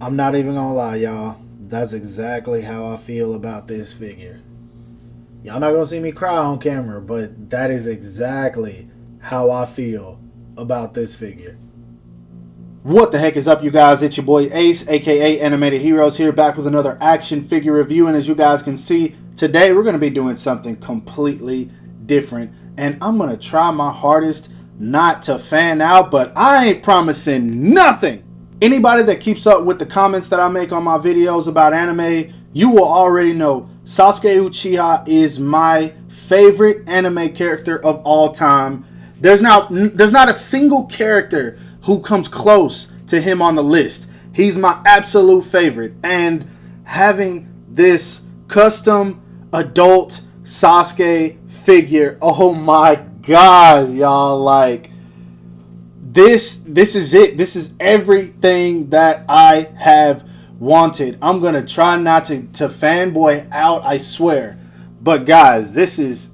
I'm not even gonna lie, y'all. That's exactly how I feel about this figure. Y'all not gonna see me cry on camera, but that is exactly how I feel about this figure. What the heck is up, you guys? It's your boy Ace, aka Animated Heroes, here back with another action figure review. And as you guys can see, today we're going to be doing something completely different. And I'm going to try my hardest not to fan out, but I ain't promising nothing. Anybody that keeps up with the comments that I make on my videos about anime, you will already know Sasuke Uchiha is my favorite anime character of all time. There's not a single character who comes close to him on the list. He's my absolute favorite. And having this custom adult Sasuke figure, oh my god, y'all, like this is it. This is everything that I have wanted. I'm gonna try not to fanboy out, I swear. But guys, this is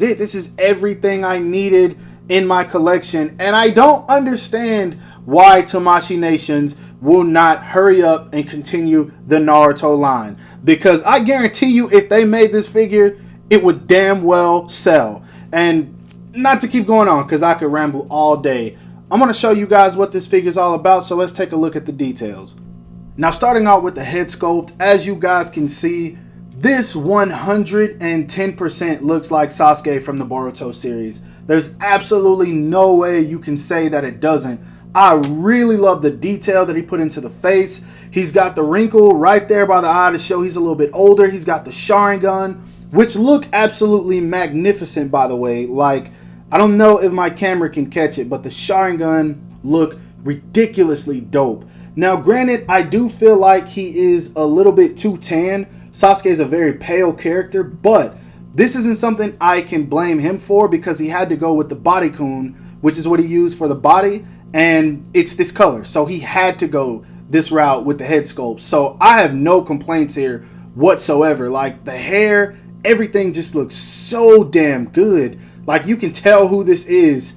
it. This is everything I needed in my collection, and I don't understand why Tamashii Nations will not hurry up and continue the Naruto line, because I guarantee you if they made this figure, it would damn well sell. And not to keep going on, because I could ramble all day, I'm going to show you guys what this figure is all about, so let's take a look at the details. Now, starting out with the head sculpt, as you guys can see, this 110% looks like Sasuke from the Boruto series. There's absolutely no way you can say that it doesn't. I really love the detail that he put into the face. He's got the wrinkle right there by the eye to show he's a little bit older. He's got the Sharingan, which look absolutely magnificent, by the way. Like, I don't know if my camera can catch it, but the Sharingan look ridiculously dope. Now, granted, I do feel like he is a little bit too tan. Sasuke is a very pale character, but this isn't something I can blame him for, because he had to go with the bodycon, which is what he used for the body, and it's this color. So he had to go this route with the head sculpt. So I have no complaints here whatsoever. Like, the hair, everything just looks so damn good. Like, you can tell who this is.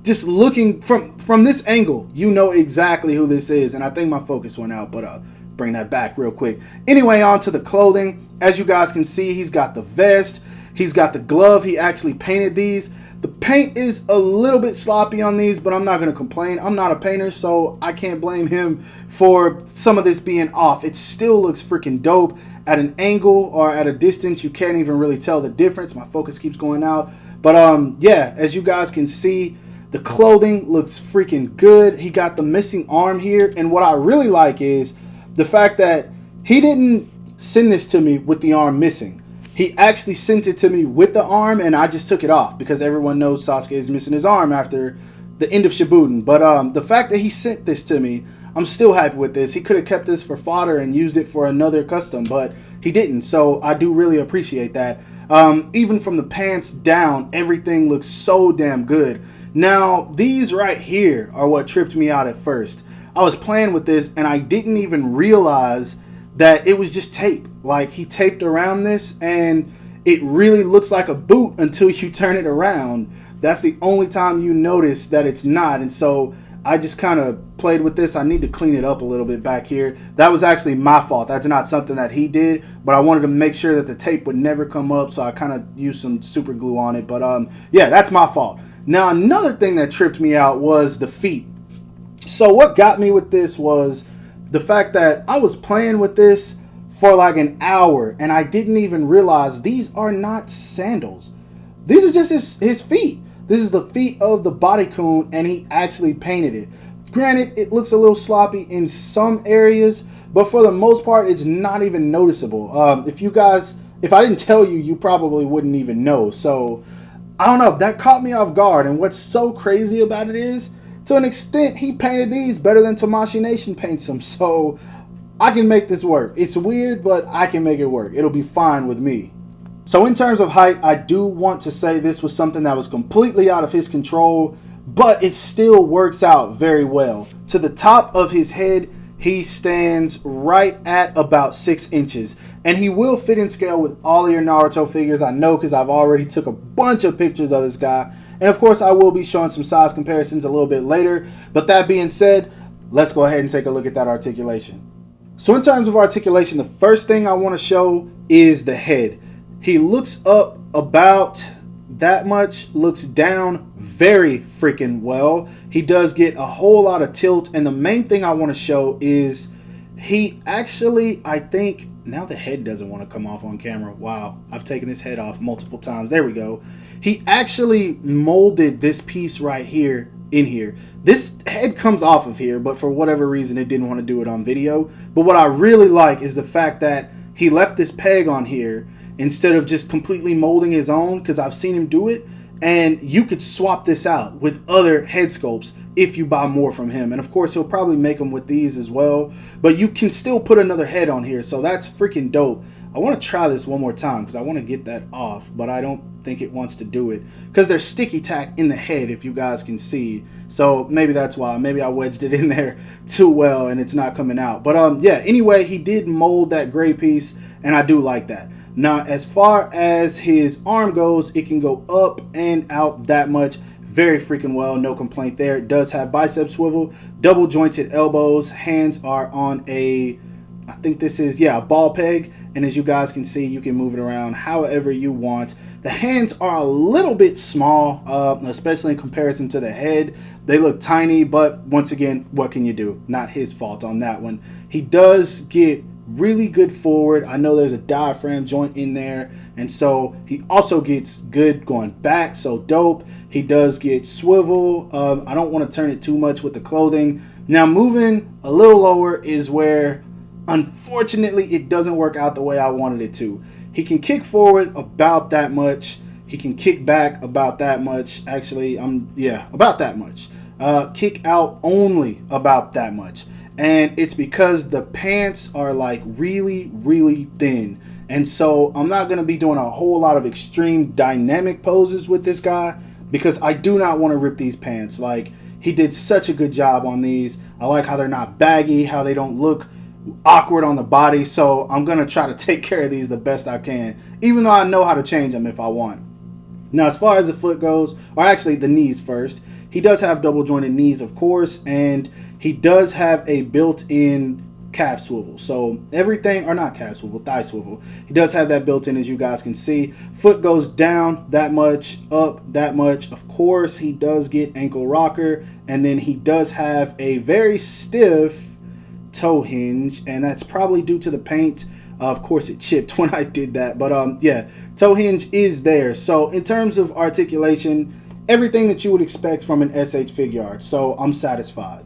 Just looking from this angle, you know exactly who this is. And I think my focus went out, but bring that back real quick. Anyway, on to the clothing. As you guys can see, he's got the vest. He's got the glove. He actually painted these. The paint is a little bit sloppy on these, but I'm not going to complain. I'm not a painter, so I can't blame him for some of this being off. It still looks freaking dope. At an angle or at a distance, you can't even really tell the difference. My focus keeps going out. But yeah, as you guys can see, the clothing looks freaking good. He got the missing arm here. And what I really like is the fact that he didn't send this to me with the arm missing. He actually sent it to me with the arm, and I just took it off because everyone knows Sasuke is missing his arm after the end of Shippuden. But the fact that he sent this to me, I'm still happy with this. He could have kept this for fodder and used it for another custom, but he didn't. So I do really appreciate that. Even from the pants down, everything looks so damn good. Now, these right here are what tripped me out at first. I was playing with this, and I didn't even realize that it was just tape. Like, he taped around this, and it really looks like a boot until you turn it around. That's the only time you notice that it's not. And so I just kind of played with this. I need to clean it up a little bit back here. That was actually my fault. That's not something that he did, but I wanted to make sure that the tape would never come up, so I kind of used some super glue on it. But yeah, that's my fault. Now, another thing that tripped me out was the feet. So what got me with this was the fact that I was playing with this for like an hour, and I didn't even realize these are not sandals. These are just his feet. This is the feet of the bodycon, and he actually painted it. Granted, it looks a little sloppy in some areas, but for the most part, it's not even noticeable. If I didn't tell you, you probably wouldn't even know. So I don't know, that caught me off guard. And what's so crazy about it is, to an extent, he painted these better than Tamashii Nation paints them. So I can make this work. It's weird, but I can make it work. It'll be fine with me. So in terms of height, I do want to say this was something that was completely out of his control, but it still works out very well. To the top of his head, he stands right at about 6 inches. And he will fit in scale with all of your Naruto figures. I know because I've already took a bunch of pictures of this guy. And of course, I will be showing some size comparisons a little bit later. But that being said, let's go ahead and take a look at that articulation. So in terms of articulation, the first thing I want to show is the head. He looks up about that much, looks down very freaking well. He does get a whole lot of tilt. And the main thing I want to show is he actually, I think, now the head doesn't want to come off on camera. Wow, I've taken his head off multiple times. There we go. He actually molded this piece right here in here. This head comes off of here, but for whatever reason, it didn't want to do it on video. But what I really like is the fact that he left this peg on here instead of just completely molding his own, because I've seen him do it. And you could swap this out with other head sculpts if you buy more from him. And of course, he'll probably make them with these as well. But you can still put another head on here. So that's freaking dope. I want to try this one more time because I want to get that off. But I don't think it wants to do it because there's sticky tack in the head, if you guys can see. So maybe that's why. Maybe I wedged it in there too well and it's not coming out. But yeah, anyway, he did mold that gray piece and I do like that. Now, as far as his arm goes, it can go up and out that much very freaking well. No complaint there. It does have bicep swivel, double jointed elbows. Hands are on a, I think this is, yeah, a ball peg. And as you guys can see, you can move it around however you want. The hands are a little bit small, especially in comparison to the head. They look tiny, but once again, what can you do? Not his fault on that one. He does get really good forward. I know there's a diaphragm joint in there, and so he also gets good going back, so dope. He does get swivel. I don't want to turn it too much with the clothing. Now moving a little lower is where unfortunately it doesn't work out the way I wanted it to. He can kick forward about that much. He can kick back about that much. Actually, yeah, about that much. Kick out only about that much. And it's because the pants are like really, really thin. And so I'm not going to be doing a whole lot of extreme dynamic poses with this guy because I do not want to rip these pants. Like, he did such a good job on these. I like how they're not baggy, how they don't look awkward on the body. So I'm going to try to take care of these the best I can, even though I know how to change them if I want. Now, as far as the foot goes, or actually the knees first, he does have double jointed knees, of course, and he does have a built-in calf swivel. So everything, or not calf swivel, thigh swivel. He does have that built in, as you guys can see. Foot goes down that much, up that much. Of course, he does get ankle rocker, and then he does have a very stiff toe hinge, and that's probably due to the paint. Of course, it chipped when I did that, but yeah, toe hinge is there. So in terms of articulation, everything that you would expect from an SH Figuarts, so I'm satisfied.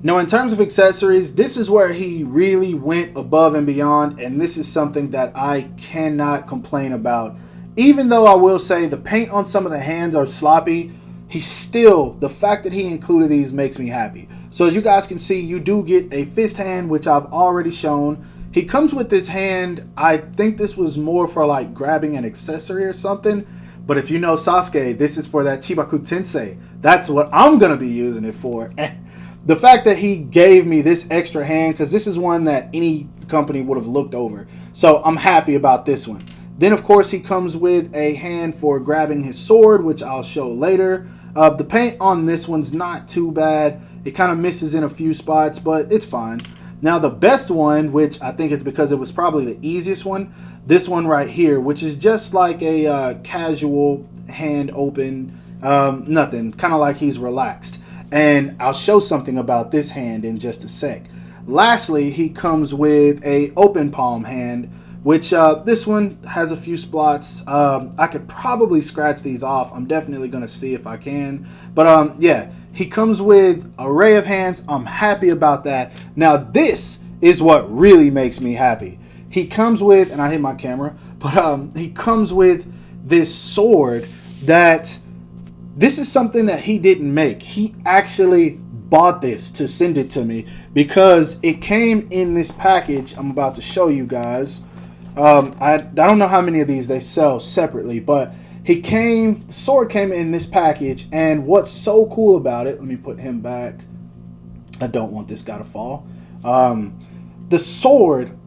Now, in terms of accessories, this is where he really went above and beyond, and this is something that I cannot complain about. Even though I will say the paint on some of the hands are sloppy, the fact that he included these makes me happy. So as you guys can see, you do get a fist hand, which I've already shown. He comes with this hand. I think this was more for like grabbing an accessory or something. But if you know Sasuke, this is for that Chibaku Tensei. That's what I'm going to be using it for. The fact that he gave me this extra hand, because this is one that any company would have looked over. So I'm happy about this one. Then, of course, he comes with a hand for grabbing his sword, which I'll show later. The paint on this one's not too bad. It kind of misses in a few spots, but it's fine. Now, the best one, which I think it's because it was probably the easiest one, this one right here, which is just like a casual hand open, nothing, kind of like he's relaxed. And I'll show something about this hand in just a sec. Lastly, he comes with a open palm hand, which this one has a few spots. I could probably scratch these off. I'm definitely going to see if I can. But yeah, he comes with an array of hands. I'm happy about that. Now, this is what really makes me happy. He comes with, and I hit my camera, but he comes with this sword that, this is something that he didn't make. He actually bought this to send it to me because it came in this package I'm about to show you guys. I don't know how many of these they sell separately, but the sword came in this package, and what's so cool about it, let me put him back. I don't want this guy to fall. The sword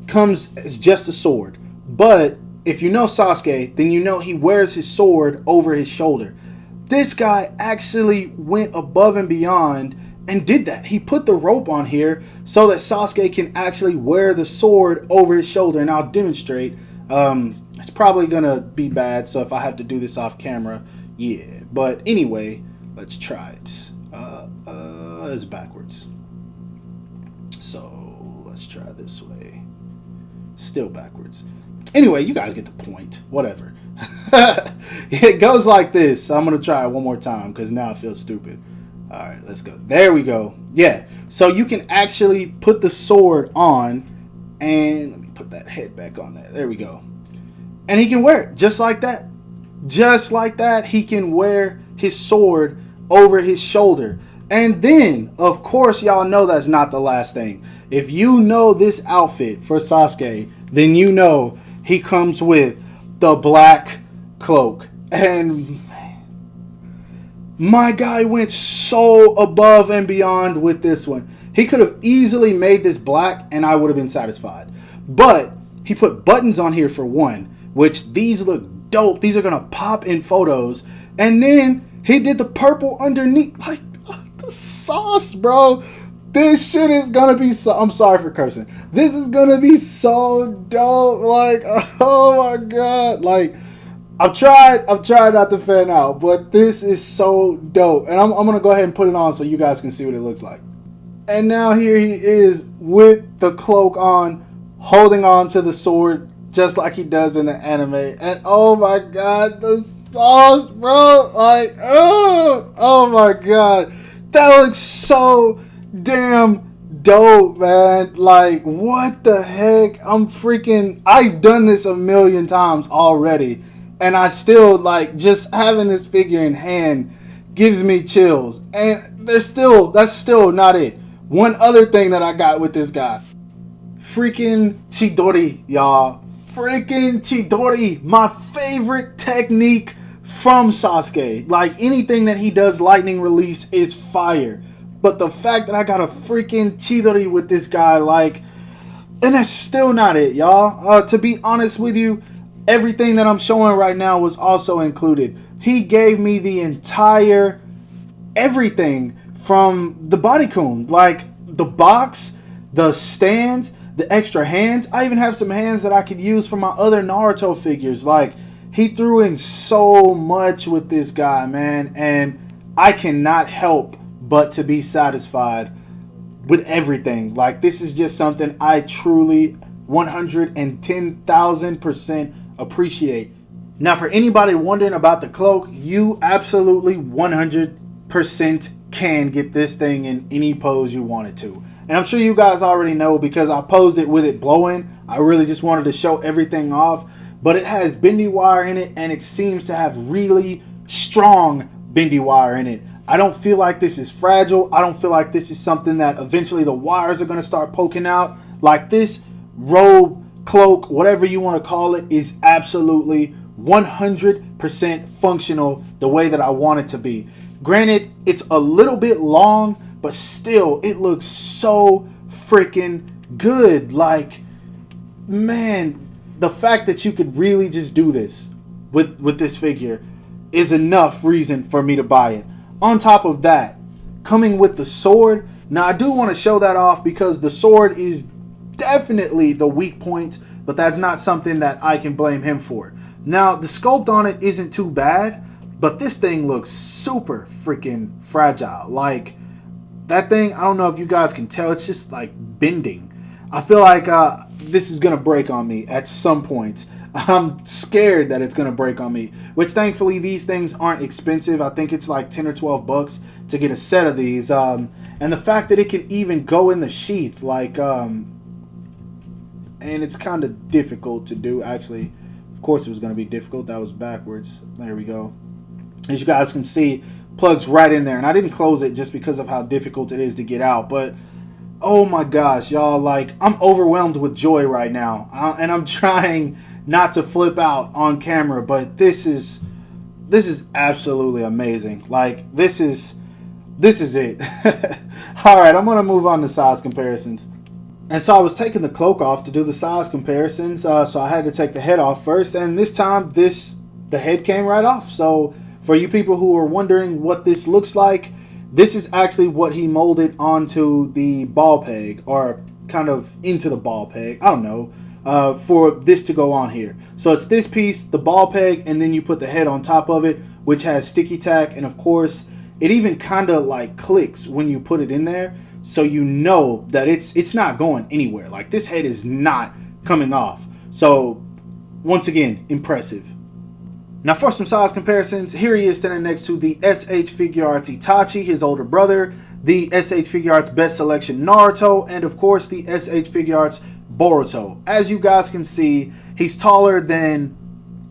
comes as just a sword, but if you know Sasuke, then you know he wears his sword over his shoulder. This guy actually went above and beyond and did that. He put the rope on here so that Sasuke can actually wear the sword over his shoulder, and I'll demonstrate. It's probably gonna be bad, so if I have to do this off camera, yeah. But anyway, let's try it. It's backwards. So let's try this way. Still backwards. Anyway, you guys get the point. Whatever. It goes like this. I'm going to try it one more time because now I feel stupid. All right, let's go. There we go. Yeah. So you can actually put the sword on, and let me put that head back on there. There we go. And he can wear it just like that. Just like that, he can wear his sword over his shoulder. And then, of course, y'all know that's not the last thing. If you know this outfit for Sasuke, then you know he comes with the black cloak. And my guy went so above and beyond with this one. He could have easily made this black and I would have been satisfied. But he put buttons on here for one, which these look dope. These are going to pop in photos. And then he did the purple underneath. Like, the sauce, bro. This shit is gonna be so... I'm sorry for cursing. This is gonna be so dope. Like, oh my god. Like, I've tried not to fan out, but this is so dope. And I'm gonna go ahead and put it on so you guys can see what it looks like. And now here he is with the cloak on, holding on to the sword just like he does in the anime. And oh my god, the sauce, bro. Like, oh my god. That looks so damn dope, man. Like, what the heck? I've done this a million times already, and I still, like, just having this figure in hand gives me chills. And that's still not it. One other thing that I got with this guy. Freaking Chidori, y'all. Freaking Chidori. My favorite technique from Sasuke. Like, anything that he does lightning release is fire. But the fact that I got a freaking Chidori with this guy, like, and that's still not it, y'all. To be honest with you, everything that I'm showing right now was also included. He gave me the entire everything from the bodycon. Like, the box, the stands, the extra hands. I even have some hands that I could use for my other Naruto figures. Like, he threw in so much with this guy, man, and I cannot help but to be satisfied with everything. Like, this is just something I truly 110,000% appreciate. Now, for anybody wondering about the cloak, you absolutely 100% can get this thing in any pose you want it to. And I'm sure you guys already know because I posed it with it blowing. I really just wanted to show everything off. But it has bendy wire in it, and it seems to have really strong bendy wire in it. I don't feel like this is fragile. I don't feel like this is something that eventually the wires are going to start poking out. Like, this robe, cloak, whatever you want to call it, is absolutely 100% functional the way that I want it to be. Granted, it's a little bit long, but still, it looks so freaking good. Like, man, the fact that you could really just do this with this figure is enough reason for me to buy it. On top of that, coming with the sword. Now, I do want to show that off because the sword is definitely the weak point, but that's not something that I can blame him for. Now, the sculpt on it isn't too bad, but this thing looks super freaking fragile. Like, that thing, I don't know if you guys can tell, it's just like bending. I feel like this is going to break on me at some point. I'm scared that it's going to break on me, which thankfully these things aren't expensive. I think it's like 10 or 12 bucks to get a set of these. And the fact that it can even go in the sheath, like, and it's kind of difficult to do, actually. Of course it was going to be difficult. That was backwards. There we go. As you guys can see, plugs right in there. And I didn't close it just because of how difficult it is to get out. But, oh my gosh, y'all, like, I'm overwhelmed with joy right now. And I'm trying not to flip out on camera, but this is absolutely amazing. Like, this is it. Alright, I'm going to move on to size comparisons. And so I was taking the cloak off to do the size comparisons, so I had to take the head off first, and this time the head came right off. So for you people who are wondering what this looks like, this is actually what he molded onto the ball peg, or kind of into the ball peg, I don't know, for this to go on here. So it's this piece, the ball peg, and then you put the head on top of it, which has sticky tack, and of course it even kind of like clicks when you put it in there. So you know that it's not going anywhere. Like, this head is not coming off. So once again, impressive. Now for some size comparisons, here he is standing next to the SH Figuarts Itachi, his older brother, the SH Figuarts Best Selection Naruto, and of course the SH Figuarts Boruto. As you guys can see, he's taller than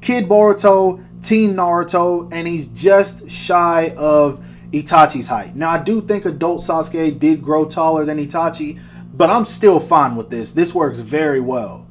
Kid Boruto, Teen Naruto, and he's just shy of Itachi's height. Now, I do think adult Sasuke did grow taller than Itachi, but I'm still fine with this. This works very well.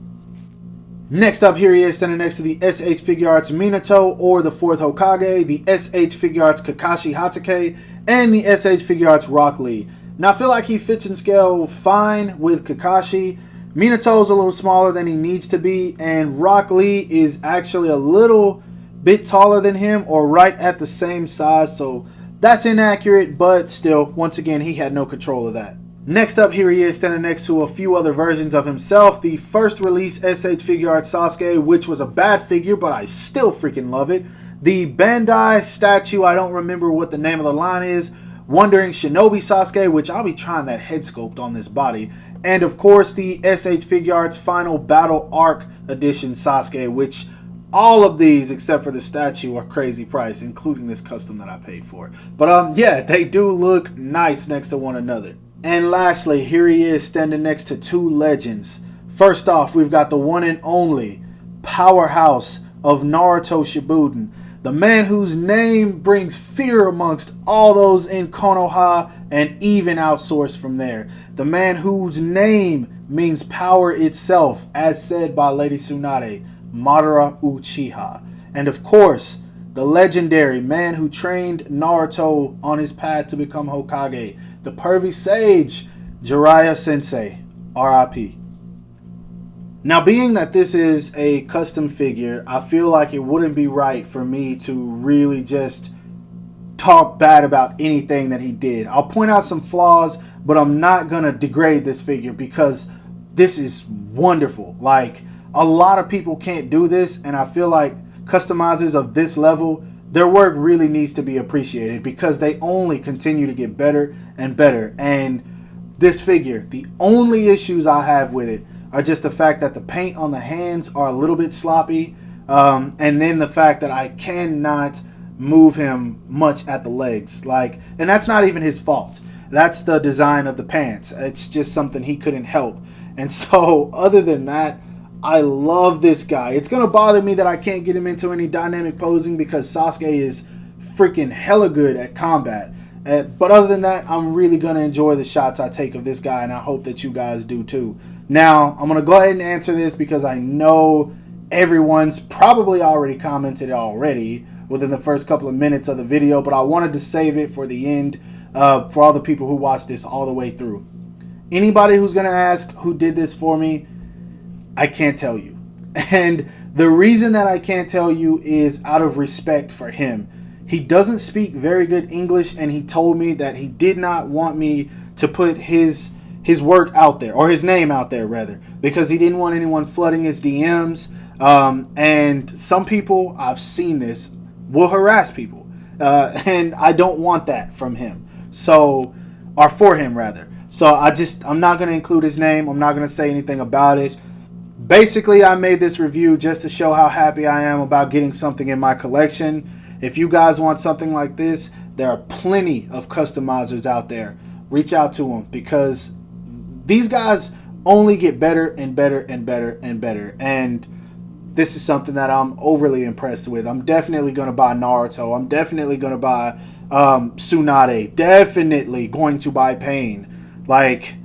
Next up, here he is standing next to the SH Figuarts Minato, or the 4th Hokage, the SH Figuarts Kakashi Hatake, and the SH Figuarts Rock Lee. Now, I feel like he fits in scale fine with Kakashi. Minato's a little smaller than he needs to be, and Rock Lee is actually a little bit taller than him, or right at the same size, so that's inaccurate, but still, once again, he had no control of that. Next up, here he is standing next to a few other versions of himself. The first release SH Figuarts Sasuke, which was a bad figure, but I still freaking love it. The Bandai statue, I don't remember what the name of the line is. Wandering Shinobi Sasuke, which I'll be trying that head sculpt on this body. And of course, the SH Figuarts Final Battle Arc Edition Sasuke, which all of these, except for the statue, are crazy price, including this custom that I paid for. But yeah, they do look nice next to one another. And lastly, here he is standing next to two legends. First off, we've got the one and only powerhouse of Naruto Shippuden, the man whose name brings fear amongst all those in Konoha and even outsourced from there. The man whose name means power itself, as said by Lady Tsunade, Madara Uchiha. And of course, the legendary man who trained Naruto on his path to become Hokage, the pervy sage, Jiraiya Sensei, RIP. Now, being that this is a custom figure, I feel like it wouldn't be right for me to really just talk bad about anything that he did. I'll point out some flaws, but I'm not going to degrade this figure because this is wonderful. Like, a lot of people can't do this, and I feel like customizers of this level, their work really needs to be appreciated because they only continue to get better and better. And this figure, the only issues I have with it are just the fact that the paint on the hands are a little bit sloppy, and then the fact that I cannot move him much at the legs. Like, and that's not even his fault. That's the design of the pants. It's just something he couldn't help. And so, other than that, I love this guy. It's going to bother me that I can't get him into any dynamic posing because Sasuke is freaking hella good at combat. But other than that, I'm really going to enjoy the shots I take of this guy, and I hope that you guys do too. Now, I'm going to go ahead and answer this because I know everyone's probably already commented already within the first couple of minutes of the video, but I wanted to save it for the end for all the people who watched this all the way through. Anybody who's going to ask who did this for me, I can't tell you. And the reason that I can't tell you is out of respect for him. He doesn't speak very good English, and he told me that he did not want me to put his work out there, or his name out there rather, because he didn't want anyone flooding his DMs. And some people, I've seen this, will harass people. And I don't want that from him. So, or for him rather. So I'm not going to include his name. I'm not going to say anything about it. Basically, I made this review just to show how happy I am about getting something in my collection. If you guys want something like this, there are plenty of customizers out there. Reach out to them because these guys only get better and better and better and better. And this is something that I'm overly impressed with. I'm definitely going to buy Naruto. I'm definitely going to buy Tsunade. Definitely going to buy Pain. Like,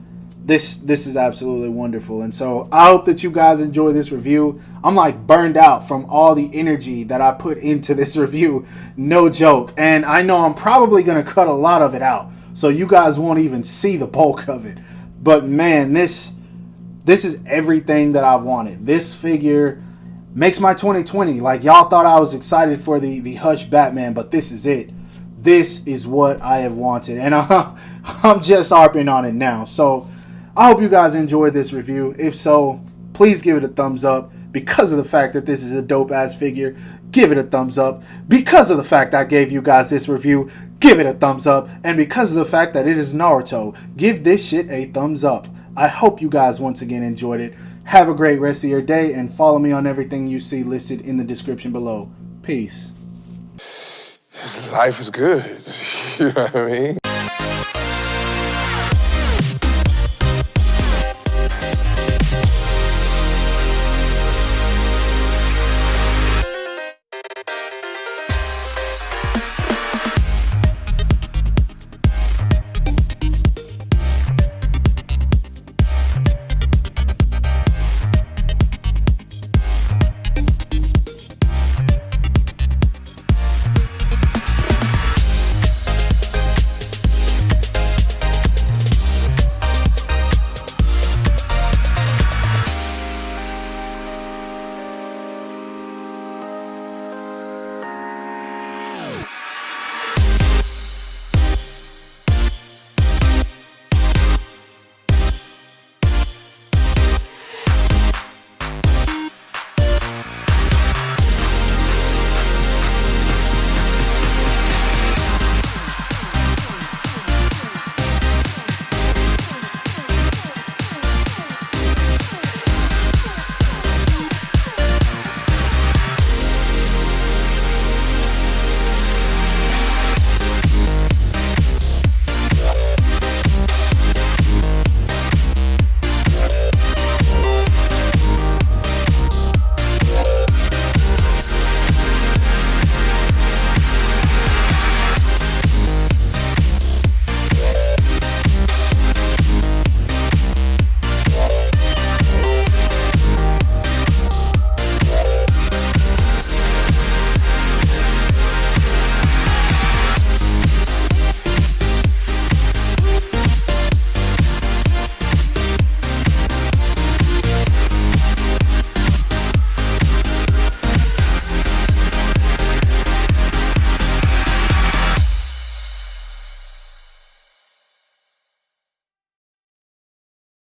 this is absolutely wonderful. And so I hope that you guys enjoy this review. I'm like burned out from all the energy that I put into this review. No joke. And I know I'm probably going to cut a lot of it out. so you guys won't even see the bulk of it. But man, this is everything that I've wanted. This figure makes my 2020. Like, y'all thought I was excited for the Hush Batman, but this is it. This is what I have wanted, and I'm just harping on it now. So I hope you guys enjoyed this review. If so, please give it a thumbs up. Because of the fact that this is a dope ass figure, give it a thumbs up. Because of the fact I gave you guys this review, give it a thumbs up. And because of the fact that it is Naruto, give this shit a thumbs up. I hope you guys once again enjoyed it. Have a great rest of your day, and follow me on everything you see listed in the description below. Peace. Life is good. You know what I mean?